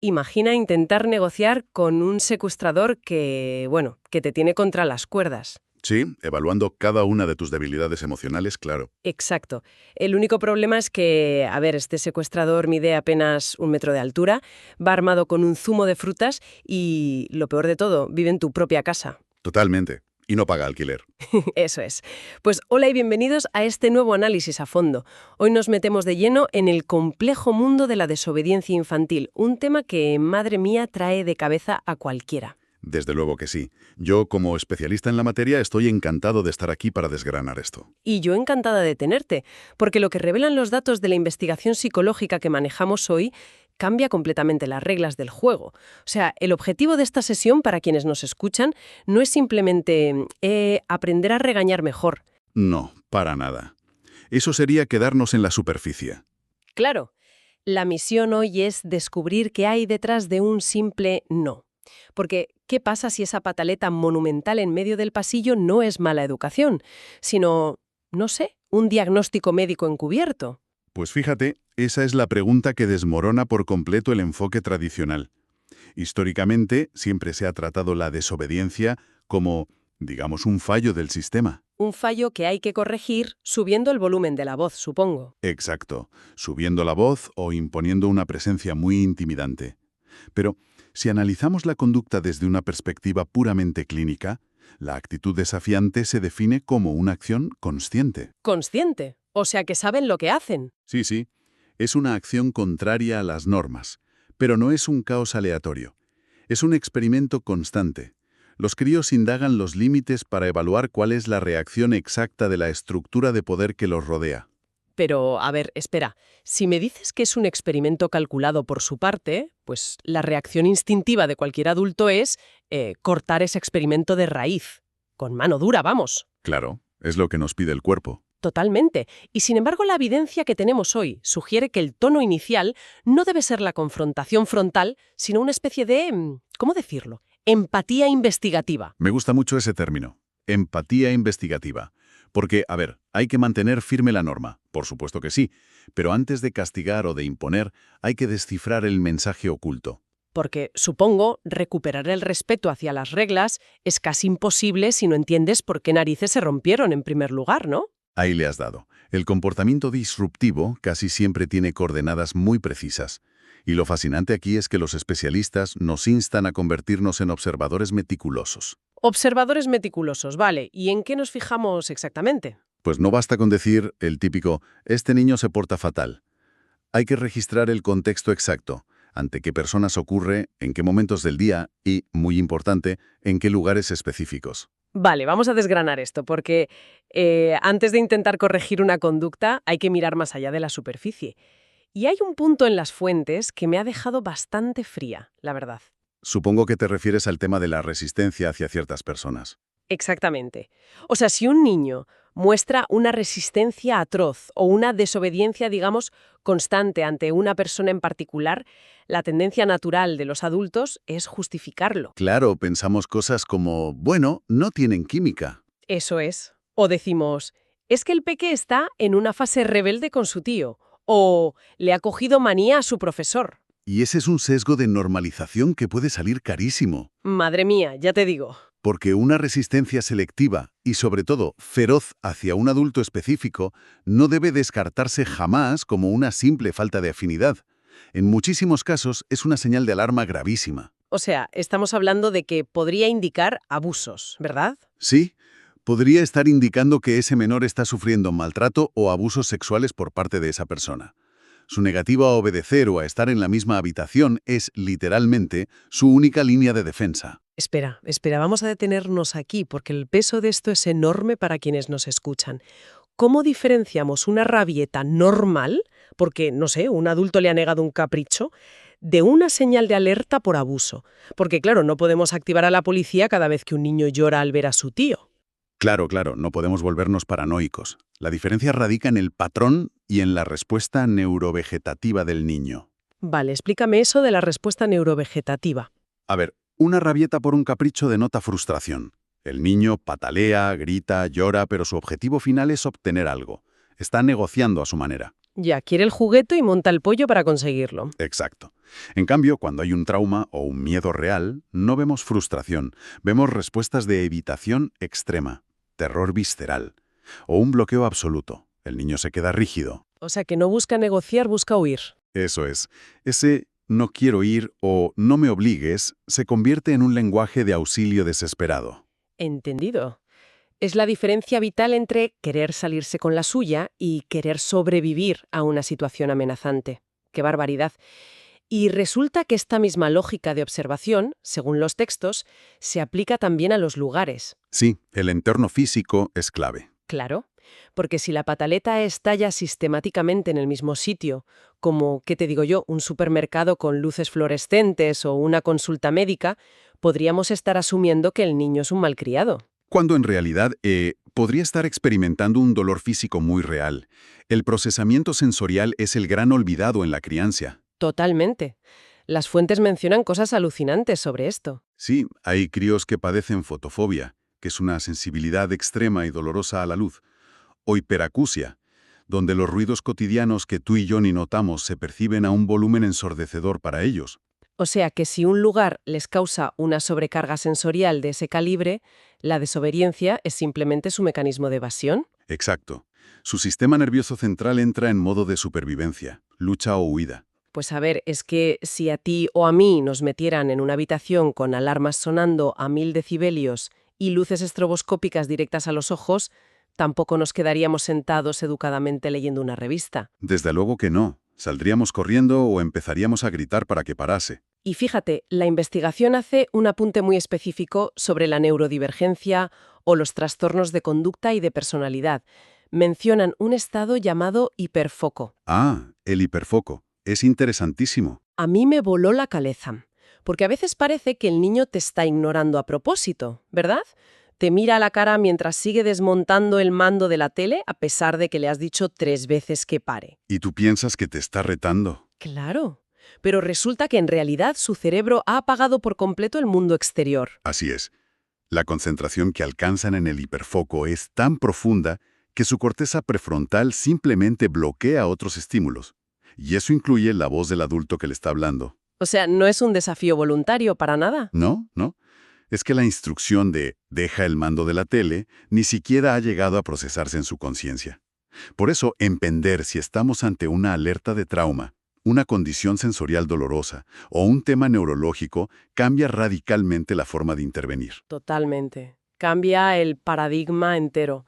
Imagina intentar negociar con un secuestrador que te tiene contra las cuerdas. Sí, evaluando cada una de tus debilidades emocionales, claro. Exacto. El único problema es que, este secuestrador mide apenas 1 metro de altura, va armado con un zumo de frutas y, lo peor de todo, vive en tu propia casa. Totalmente. Y no paga alquiler. Eso es. Pues hola y bienvenidos a este nuevo análisis a fondo. Hoy nos metemos de lleno en el complejo mundo de la desobediencia infantil, un tema que, madre mía, trae de cabeza a cualquiera. Desde luego que sí. Yo, como especialista en la materia, estoy encantado de estar aquí para desgranar esto. Y yo encantada de tenerte, porque lo que revelan los datos de la investigación psicológica que manejamos hoy cambia completamente las reglas del juego. O sea, el objetivo de esta sesión, para quienes nos escuchan, no es simplemente aprender a regañar mejor. No, para nada. Eso sería quedarnos en la superficie. Claro, la misión hoy es descubrir qué hay detrás de un simple no. Porque, ¿qué pasa si esa pataleta monumental en medio del pasillo no es mala educación, sino, no sé, un diagnóstico médico encubierto? Pues fíjate, esa es la pregunta que desmorona por completo el enfoque tradicional. Históricamente, siempre se ha tratado la desobediencia como, digamos, un fallo del sistema. Un fallo que hay que corregir subiendo el volumen de la voz, supongo. Exacto, subiendo la voz o imponiendo una presencia muy intimidante. Pero, si analizamos la conducta desde una perspectiva puramente clínica, la actitud desafiante se define como una acción consciente. Consciente. O sea que saben lo que hacen. Sí, es una acción contraria a las normas, pero no es un caos aleatorio. Es un experimento constante. Los críos indagan los límites para evaluar cuál es la reacción exacta de la estructura de poder que los rodea. Pero, espera. Si me dices que es un experimento calculado por su parte, pues la reacción instintiva de cualquier adulto es cortar ese experimento de raíz. Con mano dura, vamos. Claro, es lo que nos pide el cuerpo. Totalmente. Y sin embargo, la evidencia que tenemos hoy sugiere que el tono inicial no debe ser la confrontación frontal, sino una especie de, ¿cómo decirlo?, empatía investigativa. Me gusta mucho ese término, empatía investigativa. Porque, a ver, hay que mantener firme la norma, por supuesto que sí, pero antes de castigar o de imponer, hay que descifrar el mensaje oculto. Porque, supongo, recuperar el respeto hacia las reglas es casi imposible si no entiendes por qué narices se rompieron en primer lugar, ¿no? Ahí le has dado. El comportamiento disruptivo casi siempre tiene coordenadas muy precisas. Y lo fascinante aquí es que los especialistas nos instan a convertirnos en observadores meticulosos. Observadores meticulosos, vale. ¿Y en qué nos fijamos exactamente? Pues no basta con decir el típico, este niño se porta fatal. Hay que registrar el contexto exacto, ante qué personas ocurre, en qué momentos del día y, muy importante, en qué lugares específicos. Vale, vamos a desgranar esto, porque antes de intentar corregir una conducta hay que mirar más allá de la superficie. Y hay un punto en las fuentes que me ha dejado bastante fría, la verdad. Supongo que te refieres al tema de la resistencia hacia ciertas personas. Exactamente. O sea, si un niño muestra una resistencia atroz o una desobediencia, digamos, constante ante una persona en particular, la tendencia natural de los adultos es justificarlo. Claro, pensamos cosas como, bueno, no tienen química. Eso es. O decimos, es que el peque está en una fase rebelde con su tío, o le ha cogido manía a su profesor. Y ese es un sesgo de normalización que puede salir carísimo. Madre mía, ya te digo. Porque una resistencia selectiva y, sobre todo, feroz hacia un adulto específico no debe descartarse jamás como una simple falta de afinidad. En muchísimos casos es una señal de alarma gravísima. O sea, estamos hablando de que podría indicar abusos, ¿verdad? Sí, podría estar indicando que ese menor está sufriendo maltrato o abusos sexuales por parte de esa persona. Su negativa a obedecer o a estar en la misma habitación es, literalmente, su única línea de defensa. Espera, vamos a detenernos aquí porque el peso de esto es enorme para quienes nos escuchan. ¿Cómo diferenciamos una rabieta normal, porque, no sé, un adulto le ha negado un capricho, de una señal de alerta por abuso? Porque, claro, no podemos activar a la policía cada vez que un niño llora al ver a su tío. Claro, no podemos volvernos paranoicos. La diferencia radica en el patrón y en la respuesta neurovegetativa del niño. Vale, explícame eso de la respuesta neurovegetativa. A ver, una rabieta por un capricho denota frustración. El niño patalea, grita, llora, pero su objetivo final es obtener algo. Está negociando a su manera. Ya, quiere el juguete y monta el pollo para conseguirlo. Exacto. En cambio, cuando hay un trauma o un miedo real, no vemos frustración, vemos respuestas de evitación extrema, terror visceral o un bloqueo absoluto. El niño se queda rígido. O sea, que no busca negociar, busca huir. Eso es. Ese no quiero ir o no me obligues se convierte en un lenguaje de auxilio desesperado. Entendido. Es la diferencia vital entre querer salirse con la suya y querer sobrevivir a una situación amenazante. ¡Qué barbaridad! Y resulta que esta misma lógica de observación, según los textos, se aplica también a los lugares. Sí, el entorno físico es clave. Claro, porque si la pataleta estalla sistemáticamente en el mismo sitio, como, ¿qué te digo yo?, un supermercado con luces fluorescentes o una consulta médica, podríamos estar asumiendo que el niño es un malcriado. Cuando en realidad podría estar experimentando un dolor físico muy real. El procesamiento sensorial es el gran olvidado en la crianza. Totalmente. Las fuentes mencionan cosas alucinantes sobre esto. Sí, hay críos que padecen fotofobia, que es una sensibilidad extrema y dolorosa a la luz, o hiperacusia, donde los ruidos cotidianos que tú y yo ni notamos se perciben a un volumen ensordecedor para ellos. O sea que si un lugar les causa una sobrecarga sensorial de ese calibre, la desobediencia es simplemente su mecanismo de evasión. Exacto. Su sistema nervioso central entra en modo de supervivencia, lucha o huida. Pues a ver, es que si a ti o a mí nos metieran en una habitación con alarmas sonando a 1000 decibelios y luces estroboscópicas directas a los ojos, tampoco nos quedaríamos sentados educadamente leyendo una revista. Desde luego que no. Saldríamos corriendo o empezaríamos a gritar para que parase. Y fíjate, la investigación hace un apunte muy específico sobre la neurodivergencia o los trastornos de conducta y de personalidad. Mencionan un estado llamado hiperfoco. Ah, el hiperfoco. Es interesantísimo. A mí me voló la cabeza, porque a veces parece que el niño te está ignorando a propósito, ¿verdad? Te mira a la cara mientras sigue desmontando el mando de la tele a pesar de que le has dicho 3 veces que pare. ¿Y tú piensas que te está retando? Claro, pero resulta que en realidad su cerebro ha apagado por completo el mundo exterior. Así es. La concentración que alcanzan en el hiperfoco es tan profunda que su corteza prefrontal simplemente bloquea otros estímulos. Y eso incluye la voz del adulto que le está hablando. O sea, no es un desafío voluntario para nada. ¿No? ¿No? Es que la instrucción de «deja el mando de la tele» ni siquiera ha llegado a procesarse en su conciencia. Por eso, entender si estamos ante una alerta de trauma, una condición sensorial dolorosa o un tema neurológico cambia radicalmente la forma de intervenir. Totalmente. Cambia el paradigma entero.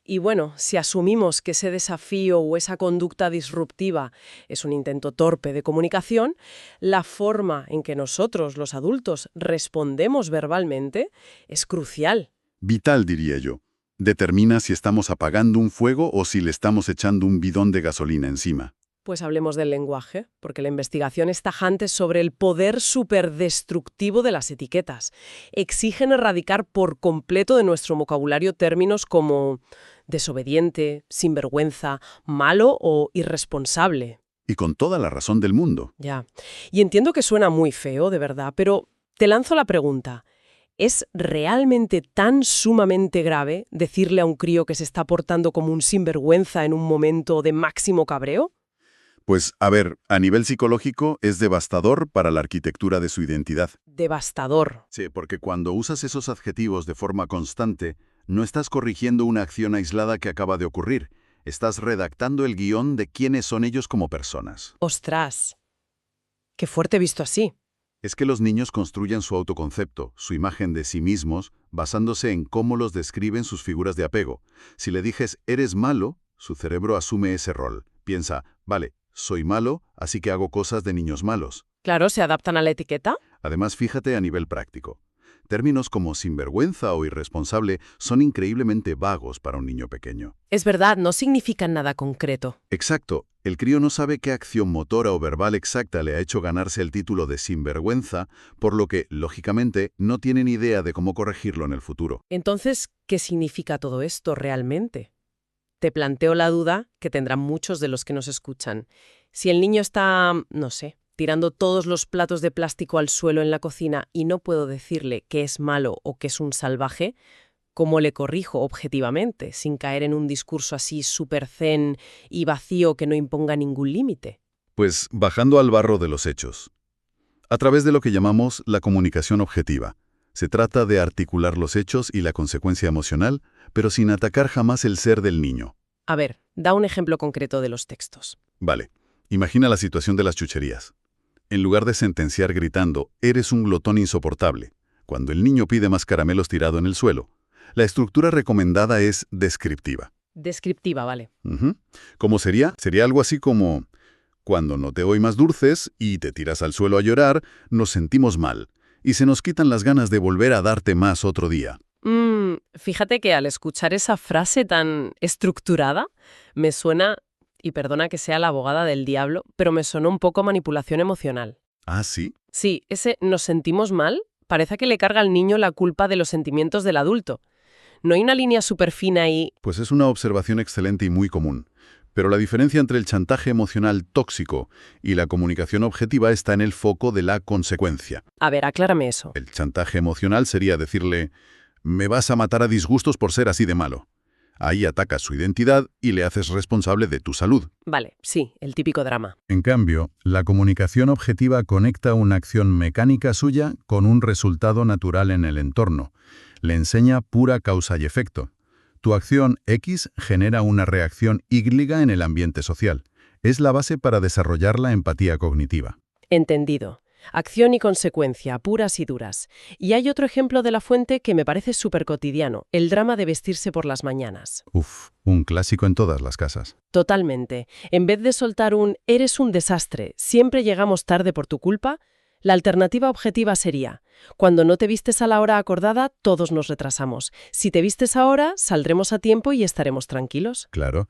Y bueno, si asumimos que ese desafío o esa conducta disruptiva es un intento torpe de comunicación, la forma en que nosotros, los adultos, respondemos verbalmente es crucial. Vital, diría yo. Determina si estamos apagando un fuego o si le estamos echando un bidón de gasolina encima. Pues hablemos del lenguaje, porque la investigación es tajante sobre el poder superdestructivo de las etiquetas. Exigen erradicar por completo de nuestro vocabulario términos como desobediente, sinvergüenza, malo o irresponsable. Y con toda la razón del mundo. Ya. Y entiendo que suena muy feo, de verdad, pero te lanzo la pregunta. ¿Es realmente tan sumamente grave decirle a un crío que se está portando como un sinvergüenza en un momento de máximo cabreo? Pues, a ver, a nivel psicológico es devastador para la arquitectura de su identidad. Devastador. Sí, porque cuando usas esos adjetivos de forma constante, no estás corrigiendo una acción aislada que acaba de ocurrir. Estás redactando el guión de quiénes son ellos como personas. ¡Ostras! ¡Qué fuerte visto así! Es que los niños construyen su autoconcepto, su imagen de sí mismos, basándose en cómo los describen sus figuras de apego. Si le dices, eres malo, su cerebro asume ese rol. Piensa, vale, soy malo, así que hago cosas de niños malos. Claro, ¿se adaptan a la etiqueta? Además, fíjate a nivel práctico. Términos como sinvergüenza o irresponsable son increíblemente vagos para un niño pequeño. Es verdad, no significan nada concreto. Exacto. El crío no sabe qué acción motora o verbal exacta le ha hecho ganarse el título de sinvergüenza, por lo que, lógicamente, no tiene ni idea de cómo corregirlo en el futuro. Entonces, ¿qué significa todo esto realmente? Te planteo la duda que tendrán muchos de los que nos escuchan. Si el niño está, no sé, tirando todos los platos de plástico al suelo en la cocina y no puedo decirle que es malo o que es un salvaje, ¿cómo le corrijo objetivamente, sin caer en un discurso así súper zen y vacío que no imponga ningún límite? Pues bajando al barro de los hechos. A través de lo que llamamos la comunicación objetiva. Se trata de articular los hechos y la consecuencia emocional, pero sin atacar jamás el ser del niño. A ver, da un ejemplo concreto de los textos. Vale, imagina la situación de las chucherías. En lugar de sentenciar gritando, eres un glotón insoportable, cuando el niño pide más caramelos tirado en el suelo, la estructura recomendada es descriptiva. Descriptiva, vale. ¿Cómo sería? Sería algo así como: cuando no te doy más dulces y te tiras al suelo a llorar, nos sentimos mal, y se nos quitan las ganas de volver a darte más otro día. Fíjate que al escuchar esa frase tan estructurada, me suena, y perdona que sea la abogada del diablo, pero me sonó un poco manipulación emocional. ¿Ah, sí? Sí, ese nos sentimos mal parece que le carga al niño la culpa de los sentimientos del adulto. ¿No hay una línea súper fina ahí? Pues es una observación excelente y muy común. Pero la diferencia entre el chantaje emocional tóxico y la comunicación objetiva está en el foco de la consecuencia. A ver, aclárame eso. El chantaje emocional sería decirle: me vas a matar a disgustos por ser así de malo. Ahí atacas su identidad y le haces responsable de tu salud. Vale, sí, el típico drama. En cambio, la comunicación objetiva conecta una acción mecánica suya con un resultado natural en el entorno. Le enseña pura causa y efecto. Tu acción X genera una reacción Y en el ambiente social. Es la base para desarrollar la empatía cognitiva. Entendido. Acción y consecuencia, puras y duras. Y hay otro ejemplo de la fuente que me parece súper cotidiano, el drama de vestirse por las mañanas. Un clásico en todas las casas. Totalmente. En vez de soltar un «eres un desastre, siempre llegamos tarde por tu culpa», la alternativa objetiva sería: cuando no te vistes a la hora acordada, todos nos retrasamos. Si te vistes ahora, saldremos a tiempo y estaremos tranquilos. Claro.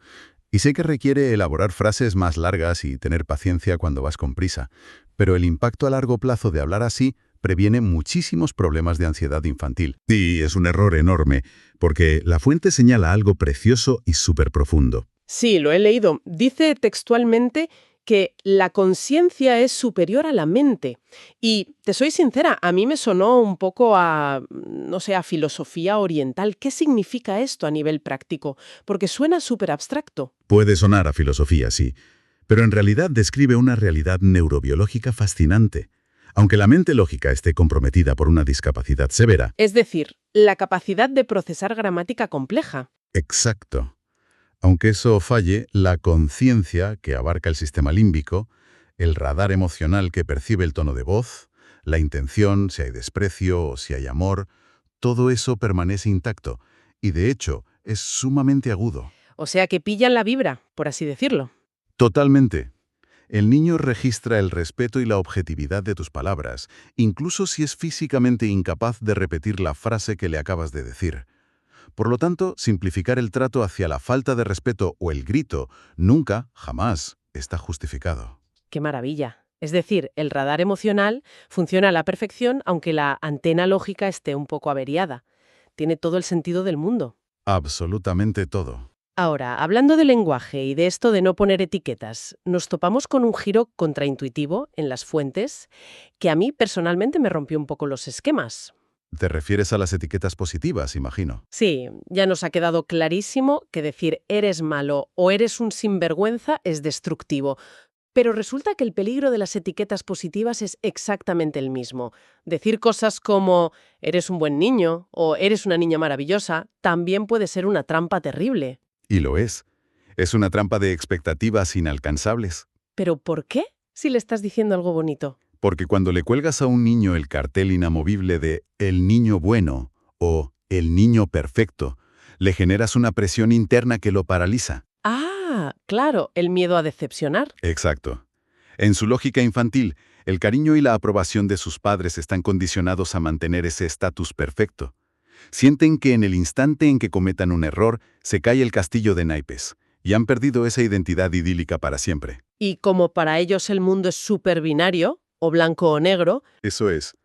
Y sé que requiere elaborar frases más largas y tener paciencia cuando vas con prisa, pero el impacto a largo plazo de hablar así previene muchísimos problemas de ansiedad infantil. Y es un error enorme, porque la fuente señala algo precioso y súper profundo. Sí, lo he leído. Dice textualmente que la conciencia es superior a la mente. Y te soy sincera, a mí me sonó un poco a, no sé, a filosofía oriental. ¿Qué significa esto a nivel práctico? Porque suena súper abstracto. Puede sonar a filosofía, sí, pero en realidad describe una realidad neurobiológica fascinante. Aunque la mente lógica esté comprometida por una discapacidad severa. Es decir, la capacidad de procesar gramática compleja. Exacto. Aunque eso falle, la conciencia, que abarca el sistema límbico, el radar emocional que percibe el tono de voz, la intención, si hay desprecio o si hay amor, todo eso permanece intacto y, de hecho, es sumamente agudo. O sea que pillan la vibra, por así decirlo. Totalmente. El niño registra el respeto y la objetividad de tus palabras, incluso si es físicamente incapaz de repetir la frase que le acabas de decir. Por lo tanto, simplificar el trato hacia la falta de respeto o el grito nunca, jamás, está justificado. ¡Qué maravilla! Es decir, el radar emocional funciona a la perfección aunque la antena lógica esté un poco averiada. Tiene todo el sentido del mundo. Absolutamente todo. Ahora, hablando de lenguaje y de esto de no poner etiquetas, nos topamos con un giro contraintuitivo en las fuentes que a mí personalmente me rompió un poco los esquemas. ¿Te refieres a las etiquetas positivas, imagino? Sí, ya nos ha quedado clarísimo que decir eres malo o eres un sinvergüenza es destructivo. Pero resulta que el peligro de las etiquetas positivas es exactamente el mismo. Decir cosas como eres un buen niño o eres una niña maravillosa también puede ser una trampa terrible. Y lo es. Es una trampa de expectativas inalcanzables. ¿Pero por qué? Si le estás diciendo algo bonito. Porque cuando le cuelgas a un niño el cartel inamovible de «el niño bueno» o «el niño perfecto», le generas una presión interna que lo paraliza. Ah, claro, el miedo a decepcionar. Exacto. En su lógica infantil, el cariño y la aprobación de sus padres están condicionados a mantener ese estatus perfecto. Sienten que en el instante en que cometan un error, se cae el castillo de naipes, y han perdido esa identidad idílica para siempre. Y como para ellos el mundo es súper binario, o blanco o negro. Eso es.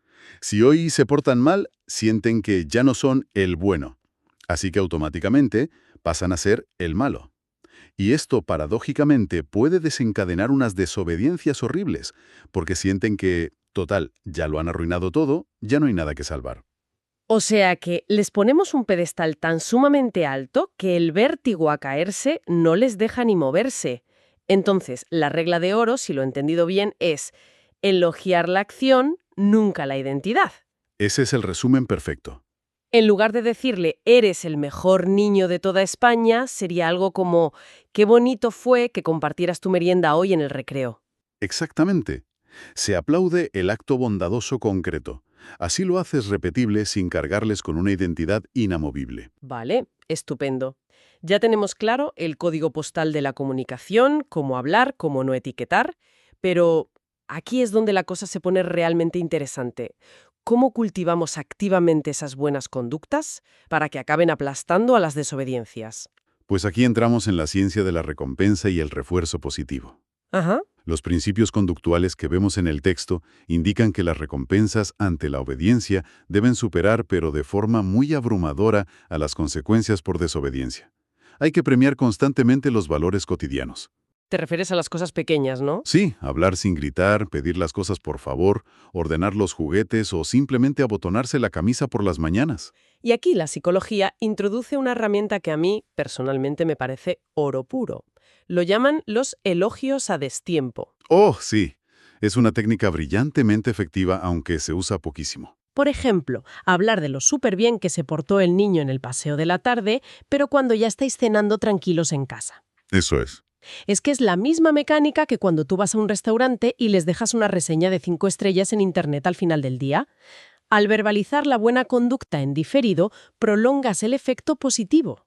Si hoy se portan mal, sienten que ya no son el bueno. Así que automáticamente pasan a ser el malo. Y esto, paradójicamente, puede desencadenar unas desobediencias horribles, porque sienten que, total, ya lo han arruinado todo, ya no hay nada que salvar. O sea que les ponemos un pedestal tan sumamente alto que el vértigo a caerse no les deja ni moverse. Entonces, la regla de oro, si lo he entendido bien, es elogiar la acción, nunca la identidad. Ese es el resumen perfecto. En lugar de decirle, eres el mejor niño de toda España, sería algo como, qué bonito fue que compartieras tu merienda hoy en el recreo. Exactamente. Se aplaude el acto bondadoso concreto. Así lo haces repetible sin cargarles con una identidad inamovible. Vale, estupendo. Ya tenemos claro el código postal de la comunicación, cómo hablar, cómo no etiquetar, pero aquí es donde la cosa se pone realmente interesante. ¿Cómo cultivamos activamente esas buenas conductas para que acaben aplastando a las desobediencias? Pues aquí entramos en la ciencia de la recompensa y el refuerzo positivo. Ajá. Los principios conductuales que vemos en el texto indican que las recompensas ante la obediencia deben superar, pero de forma muy abrumadora, a las consecuencias por desobediencia. Hay que premiar constantemente los valores cotidianos. Te refieres a las cosas pequeñas, ¿no? Sí, hablar sin gritar, pedir las cosas por favor, ordenar los juguetes o simplemente abotonarse la camisa por las mañanas. Y aquí la psicología introduce una herramienta que a mí, personalmente, me parece oro puro. Lo llaman los elogios a destiempo. Oh, sí. Es una técnica brillantemente efectiva, aunque se usa poquísimo. Por ejemplo, hablar de lo súper bien que se portó el niño en el paseo de la tarde, pero cuando ya estáis cenando tranquilos en casa. Eso es. Es que es la misma mecánica que cuando tú vas a un restaurante y les dejas una reseña de 5 estrellas en Internet al final del día. Al verbalizar la buena conducta en diferido, prolongas el efecto positivo.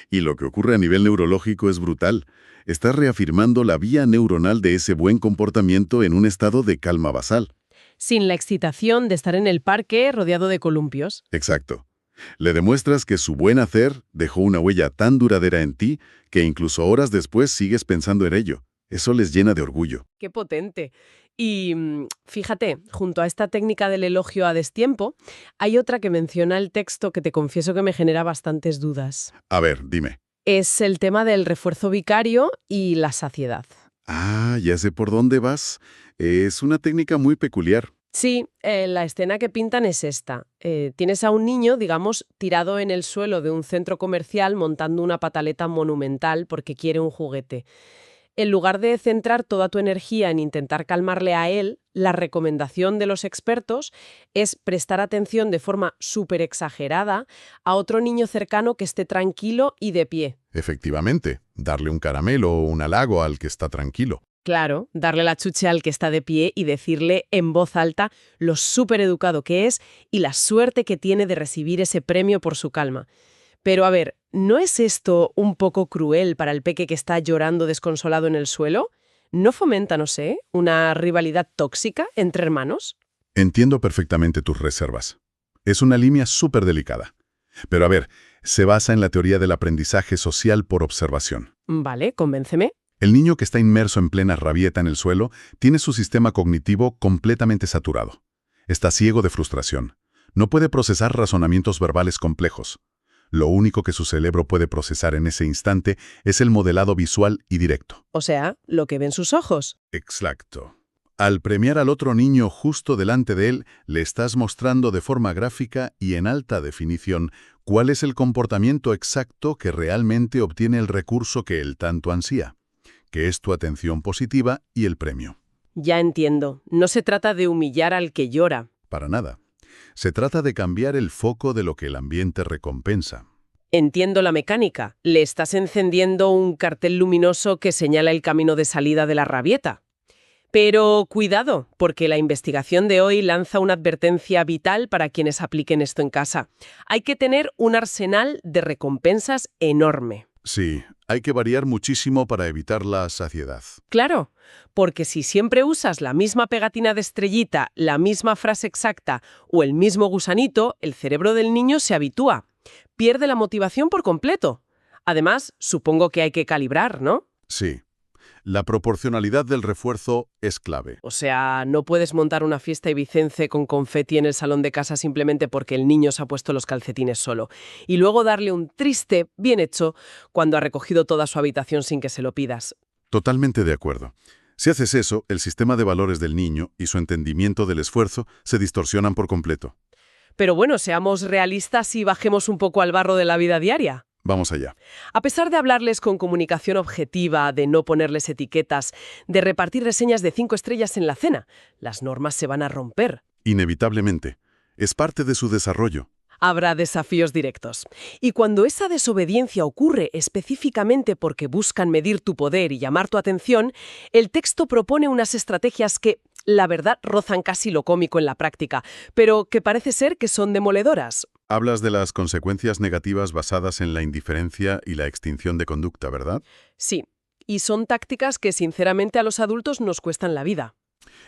Y lo que ocurre a nivel neurológico es brutal. Estás reafirmando la vía neuronal de ese buen comportamiento en un estado de calma basal. Sin la excitación de estar en el parque rodeado de columpios. Exacto. Le demuestras que su buen hacer dejó una huella tan duradera en ti que incluso horas después sigues pensando en ello. Eso les llena de orgullo. ¡Qué potente! Y fíjate, junto a esta técnica del elogio a destiempo, hay otra que menciona el texto que te confieso que me genera bastantes dudas. A ver, dime. Es el tema del refuerzo vicario y la saciedad. Ah, ya sé por dónde vas. Es una técnica muy peculiar. Sí, la escena que pintan es esta. Tienes a un niño, digamos, tirado en el suelo de un centro comercial montando una pataleta monumental porque quiere un juguete. En lugar de centrar toda tu energía en intentar calmarle a él, la recomendación de los expertos es prestar atención de forma súper exagerada a otro niño cercano que esté tranquilo y de pie. Efectivamente, darle un caramelo o un halago al que está tranquilo. Claro, darle la chuche al que está de pie y decirle en voz alta lo súper educado que es y la suerte que tiene de recibir ese premio por su calma. Pero a ver, ¿no es esto un poco cruel para el peque que está llorando desconsolado en el suelo? ¿No fomenta, no sé, una rivalidad tóxica entre hermanos? Entiendo perfectamente tus reservas. Es una línea súper delicada. Pero a ver, se basa en la teoría del aprendizaje social por observación. Vale, convénceme. El niño que está inmerso en plena rabieta en el suelo tiene su sistema cognitivo completamente saturado. Está ciego de frustración. No puede procesar razonamientos verbales complejos. Lo único que su cerebro puede procesar en ese instante es el modelado visual y directo. O sea, lo que ven sus ojos. Exacto. Al premiar al otro niño justo delante de él, le estás mostrando de forma gráfica y en alta definición cuál es el comportamiento exacto que realmente obtiene el recurso que él tanto ansía, que es tu atención positiva y el premio. Ya entiendo. No se trata de humillar al que llora. Para nada. Se trata de cambiar el foco de lo que el ambiente recompensa. Entiendo la mecánica. Le estás encendiendo un cartel luminoso que señala el camino de salida de la rabieta. Pero cuidado, porque la investigación de hoy lanza una advertencia vital para quienes apliquen esto en casa. Hay que tener un arsenal de recompensas enorme. Sí, hay que variar muchísimo para evitar la saciedad. Claro, porque si siempre usas la misma pegatina de estrellita, la misma frase exacta o el mismo gusanito, el cerebro del niño se habitúa. Pierde la motivación por completo. Además, supongo que hay que calibrar, ¿no? Sí. La proporcionalidad del refuerzo es clave. O sea, no puedes montar una fiesta ibicense con confeti en el salón de casa simplemente porque el niño se ha puesto los calcetines solo. Y luego darle un triste bien hecho cuando ha recogido toda su habitación sin que se lo pidas. Totalmente de acuerdo. Si haces eso, el sistema de valores del niño y su entendimiento del esfuerzo se distorsionan por completo. Pero bueno, seamos realistas y bajemos un poco al barro de la vida diaria. Vamos allá. A pesar de hablarles con comunicación objetiva, de no ponerles etiquetas, de repartir reseñas de 5 estrellas en la cena, las normas se van a romper. Inevitablemente. Es parte de su desarrollo. Habrá desafíos directos. Y cuando esa desobediencia ocurre específicamente porque buscan medir tu poder y llamar tu atención, el texto propone unas estrategias que, la verdad, rozan casi lo cómico en la práctica, pero que parece ser que son demoledoras. Hablas de las consecuencias negativas basadas en la indiferencia y la extinción de conducta, ¿verdad? Sí, y son tácticas que sinceramente a los adultos nos cuestan la vida.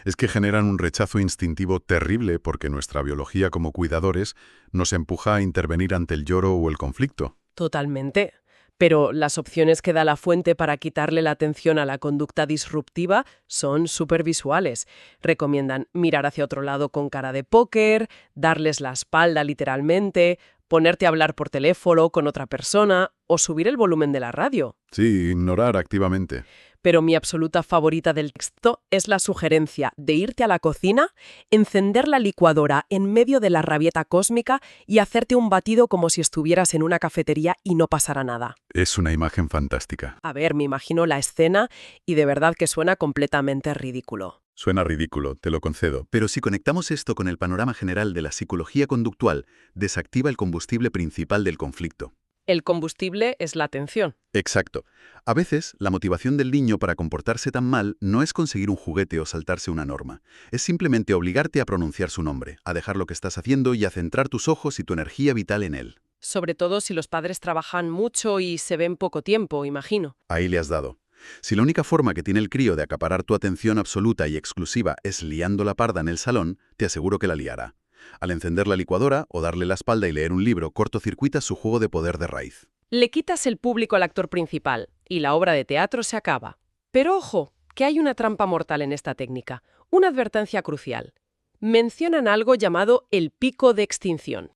Es que generan un rechazo instintivo terrible porque nuestra biología como cuidadores nos empuja a intervenir ante el lloro o el conflicto. Totalmente. Pero las opciones que da la fuente para quitarle la atención a la conducta disruptiva son supervisuales. Recomiendan mirar hacia otro lado con cara de póker, darles la espalda literalmente, ponerte a hablar por teléfono con otra persona o subir el volumen de la radio. Sí, ignorar activamente. Pero mi absoluta favorita del texto es la sugerencia de irte a la cocina, encender la licuadora en medio de la rabieta cósmica y hacerte un batido como si estuvieras en una cafetería y no pasara nada. Es una imagen fantástica. A ver, me imagino la escena y de verdad que suena completamente ridículo. Suena ridículo, te lo concedo. Pero si conectamos esto con el panorama general de la psicología conductual, desactiva el combustible principal del conflicto. El combustible es la atención. Exacto. A veces, la motivación del niño para comportarse tan mal no es conseguir un juguete o saltarse una norma. Es simplemente obligarte a pronunciar su nombre, a dejar lo que estás haciendo y a centrar tus ojos y tu energía vital en él. Sobre todo si los padres trabajan mucho y se ven poco tiempo, imagino. Ahí le has dado. Si la única forma que tiene el crío de acaparar tu atención absoluta y exclusiva es liando la parda en el salón, te aseguro que la liará. Al encender la licuadora o darle la espalda y leer un libro, cortocircuitas su juego de poder de raíz. Le quitas el público al actor principal y la obra de teatro se acaba. Pero ojo, que hay una trampa mortal en esta técnica, una advertencia crucial. Mencionan algo llamado el pico de extinción.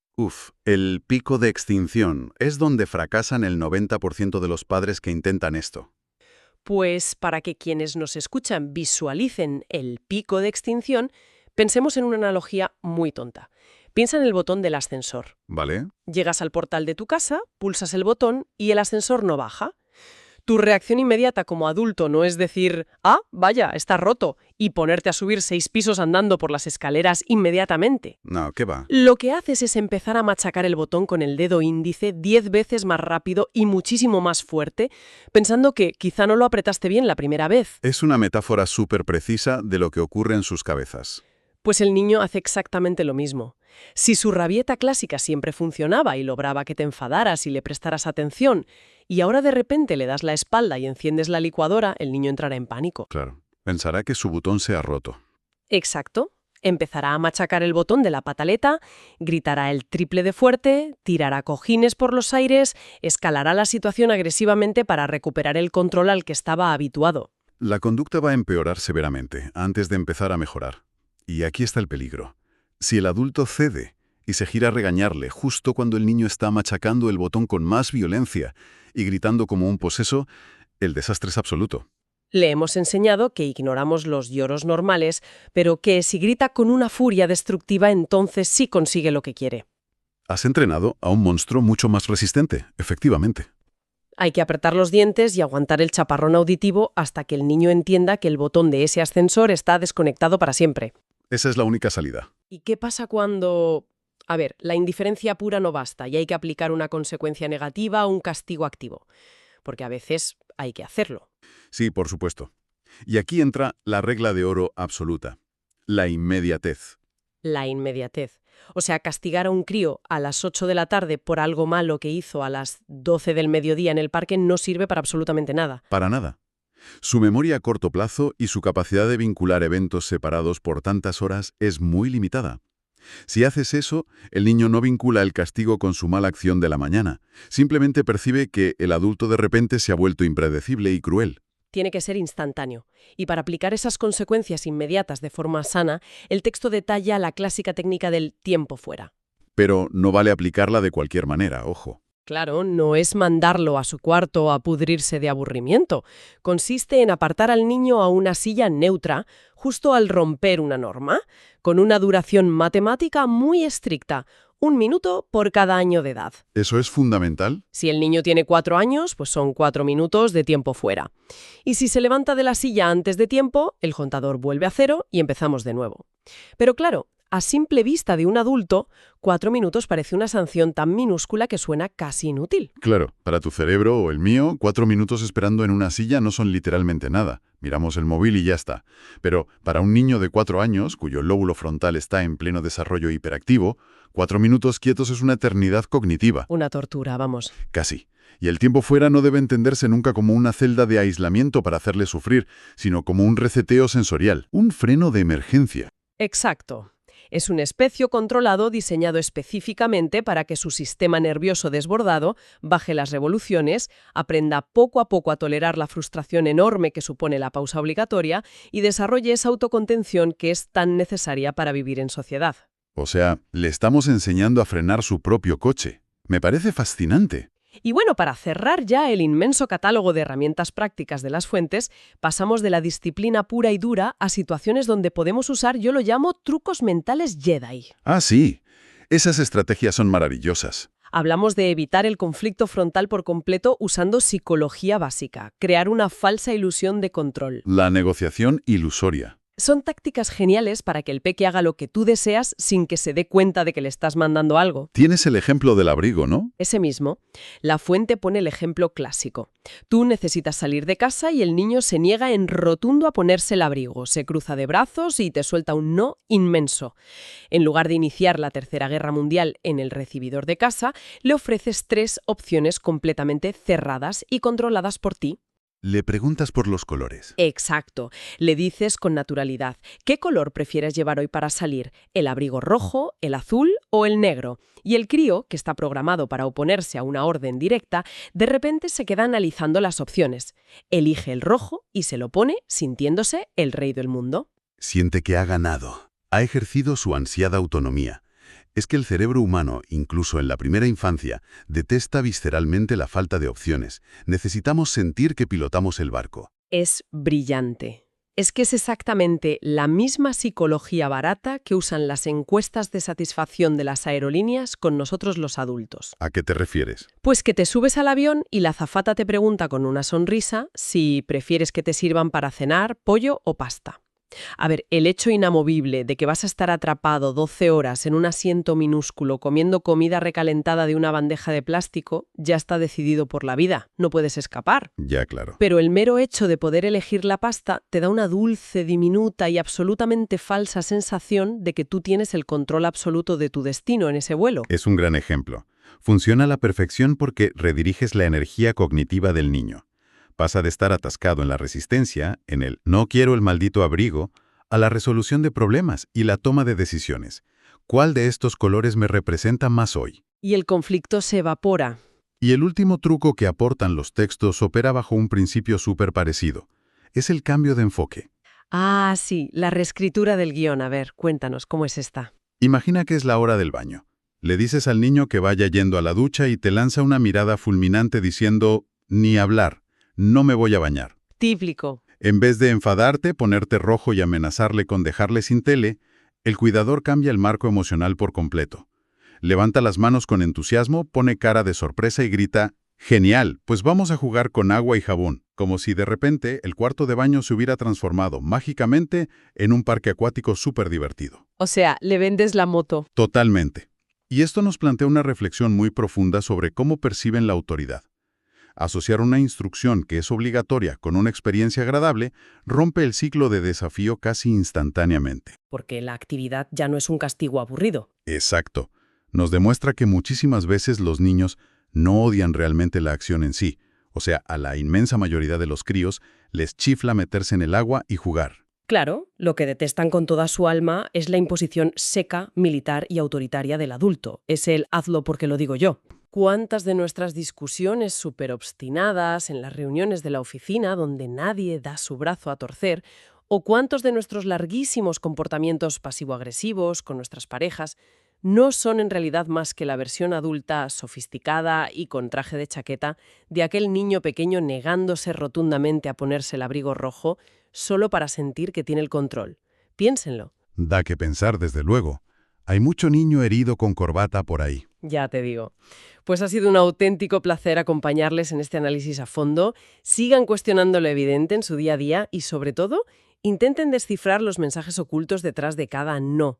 El pico de extinción es donde fracasan el 90% de los padres que intentan esto. Pues para que quienes nos escuchan visualicen el pico de extinción, pensemos en una analogía muy tonta. Piensa en el botón del ascensor. ¿Vale? Llegas al portal de tu casa, pulsas el botón y el ascensor no baja. Tu reacción inmediata como adulto no es decir, «Ah, vaya, está roto», y ponerte a subir 6 pisos andando por las escaleras inmediatamente. No, ¿qué va? Lo que haces es empezar a machacar el botón con el dedo índice 10 veces más rápido y muchísimo más fuerte, pensando que quizá no lo apretaste bien la primera vez. Es una metáfora súper precisa de lo que ocurre en sus cabezas. Pues el niño hace exactamente lo mismo. Si su rabieta clásica siempre funcionaba y lograba que te enfadaras y le prestaras atención, y ahora de repente le das la espalda y enciendes la licuadora, el niño entrará en pánico. Claro. Pensará que su botón se ha roto. Exacto. Empezará a machacar el botón de la pataleta, gritará el triple de fuerte, tirará cojines por los aires, escalará la situación agresivamente para recuperar el control al que estaba habituado. La conducta va a empeorar severamente antes de empezar a mejorar. Y aquí está el peligro. Si el adulto cede y se gira a regañarle justo cuando el niño está machacando el botón con más violencia y gritando como un poseso, el desastre es absoluto. Le hemos enseñado que ignoramos los lloros normales, pero que si grita con una furia destructiva, entonces sí consigue lo que quiere. Has entrenado a un monstruo mucho más resistente, efectivamente. Hay que apretar los dientes y aguantar el chaparrón auditivo hasta que el niño entienda que el botón de ese ascensor está desconectado para siempre. Esa es la única salida. ¿Y qué pasa cuando...? A ver, la indiferencia pura no basta y hay que aplicar una consecuencia negativa o un castigo activo. Porque a veces hay que hacerlo. Sí, por supuesto. Y aquí entra la regla de oro absoluta. La inmediatez. La inmediatez. O sea, castigar a un crío a las 8 de la tarde por algo malo que hizo a las 12 del mediodía en el parque no sirve para absolutamente nada. Para nada. Su memoria a corto plazo y su capacidad de vincular eventos separados por tantas horas es muy limitada. Si haces eso, el niño no vincula el castigo con su mala acción de la mañana. Simplemente percibe que el adulto de repente se ha vuelto impredecible y cruel. Tiene que ser instantáneo. Y para aplicar esas consecuencias inmediatas de forma sana, el texto detalla la clásica técnica del tiempo fuera. Pero no vale aplicarla de cualquier manera, ojo. Claro, no es mandarlo a su cuarto a pudrirse de aburrimiento. Consiste en apartar al niño a una silla neutra justo al romper una norma, con una duración matemática muy estricta, 1 minuto por cada año de edad. ¿Eso es fundamental? Si el niño tiene 4 años, pues son 4 minutos de tiempo fuera. Y si se levanta de la silla antes de tiempo, el contador vuelve a 0 y empezamos de nuevo. Pero claro, a simple vista de un adulto, 4 minutos parece una sanción tan minúscula que suena casi inútil. Claro, para tu cerebro o el mío, 4 minutos esperando en una silla no son literalmente nada. Miramos el móvil y ya está. Pero para un niño de 4 años, cuyo lóbulo frontal está en pleno desarrollo hiperactivo, 4 minutos quietos es una eternidad cognitiva. Una tortura, vamos. Casi. Y el tiempo fuera no debe entenderse nunca como una celda de aislamiento para hacerle sufrir, sino como un reseteo sensorial, un freno de emergencia. Exacto. Es un especio controlado diseñado específicamente para que su sistema nervioso desbordado baje las revoluciones, aprenda poco a poco a tolerar la frustración enorme que supone la pausa obligatoria y desarrolle esa autocontención que es tan necesaria para vivir en sociedad. O sea, le estamos enseñando a frenar su propio coche. Me parece fascinante. Y bueno, para cerrar ya el inmenso catálogo de herramientas prácticas de las fuentes, pasamos de la disciplina pura y dura a situaciones donde podemos usar, yo lo llamo, trucos mentales Jedi. Ah, sí. Esas estrategias son maravillosas. Hablamos de evitar el conflicto frontal por completo usando psicología básica, crear una falsa ilusión de control. La negociación ilusoria. Son tácticas geniales para que el peque haga lo que tú deseas sin que se dé cuenta de que le estás mandando algo. Tienes el ejemplo del abrigo, ¿no? Ese mismo. La fuente pone el ejemplo clásico. Tú necesitas salir de casa y el niño se niega en rotundo a ponerse el abrigo, se cruza de brazos y te suelta un no inmenso. En lugar de iniciar la Tercera Guerra Mundial en el recibidor de casa, le ofreces 3 opciones completamente cerradas y controladas por ti. Le preguntas por los colores. Exacto. Le dices con naturalidad, ¿qué color prefieres llevar hoy para salir? ¿El abrigo rojo, el azul o el negro? Y el crío, que está programado para oponerse a una orden directa, de repente se queda analizando las opciones. Elige el rojo y se lo pone sintiéndose el rey del mundo. Siente que ha ganado. Ha ejercido su ansiada autonomía. Es que el cerebro humano, incluso en la primera infancia, detesta visceralmente la falta de opciones. Necesitamos sentir que pilotamos el barco. Es brillante. Es que es exactamente la misma psicología barata que usan las encuestas de satisfacción de las aerolíneas con nosotros los adultos. ¿A qué te refieres? Pues que te subes al avión y la azafata te pregunta con una sonrisa si prefieres que te sirvan para cenar pollo o pasta. A ver, el hecho inamovible de que vas a estar atrapado 12 horas en un asiento minúsculo comiendo comida recalentada de una bandeja de plástico ya está decidido por la vida, no puedes escapar. Ya, claro. Pero el mero hecho de poder elegir la pasta te da una dulce, diminuta y absolutamente falsa sensación de que tú tienes el control absoluto de tu destino en ese vuelo. Es un gran ejemplo. Funciona a la perfección porque rediriges la energía cognitiva del niño. Pasa de estar atascado en la resistencia, en el no quiero el maldito abrigo, a la resolución de problemas y la toma de decisiones. ¿Cuál de estos colores me representa más hoy? Y el conflicto se evapora. Y el último truco que aportan los textos opera bajo un principio súper parecido. Es el cambio de enfoque. Ah, sí, la reescritura del guión. A ver, cuéntanos, ¿cómo es esta? Imagina que es la hora del baño. Le dices al niño que vaya yendo a la ducha y te lanza una mirada fulminante diciendo, ni hablar. No me voy a bañar. Típico. En vez de enfadarte, ponerte rojo y amenazarle con dejarle sin tele, el cuidador cambia el marco emocional por completo. Levanta las manos con entusiasmo, pone cara de sorpresa y grita, «Genial, pues vamos a jugar con agua y jabón», como si de repente el cuarto de baño se hubiera transformado mágicamente en un parque acuático súper divertido. O sea, le vendes la moto. Totalmente. Y esto nos plantea una reflexión muy profunda sobre cómo perciben la autoridad. Asociar una instrucción que es obligatoria con una experiencia agradable rompe el ciclo de desafío casi instantáneamente. Porque la actividad ya no es un castigo aburrido. Exacto. Nos demuestra que muchísimas veces los niños no odian realmente la acción en sí. O sea, a la inmensa mayoría de los críos les chifla meterse en el agua y jugar. Claro, lo que detestan con toda su alma es la imposición seca, militar y autoritaria del adulto. Es el hazlo porque lo digo yo. ¿Cuántas de nuestras discusiones súper obstinadas en las reuniones de la oficina donde nadie da su brazo a torcer, o cuántos de nuestros larguísimos comportamientos pasivo-agresivos con nuestras parejas, no son en realidad más que la versión adulta, sofisticada y con traje de chaqueta de aquel niño pequeño negándose rotundamente a ponerse el abrigo rojo solo para sentir que tiene el control. Piénsenlo. Da que pensar, desde luego. Hay mucho niño herido con corbata por ahí. Ya te digo. Pues ha sido un auténtico placer acompañarles en este análisis a fondo. Sigan cuestionando lo evidente en su día a día y, sobre todo, intenten descifrar los mensajes ocultos detrás de cada no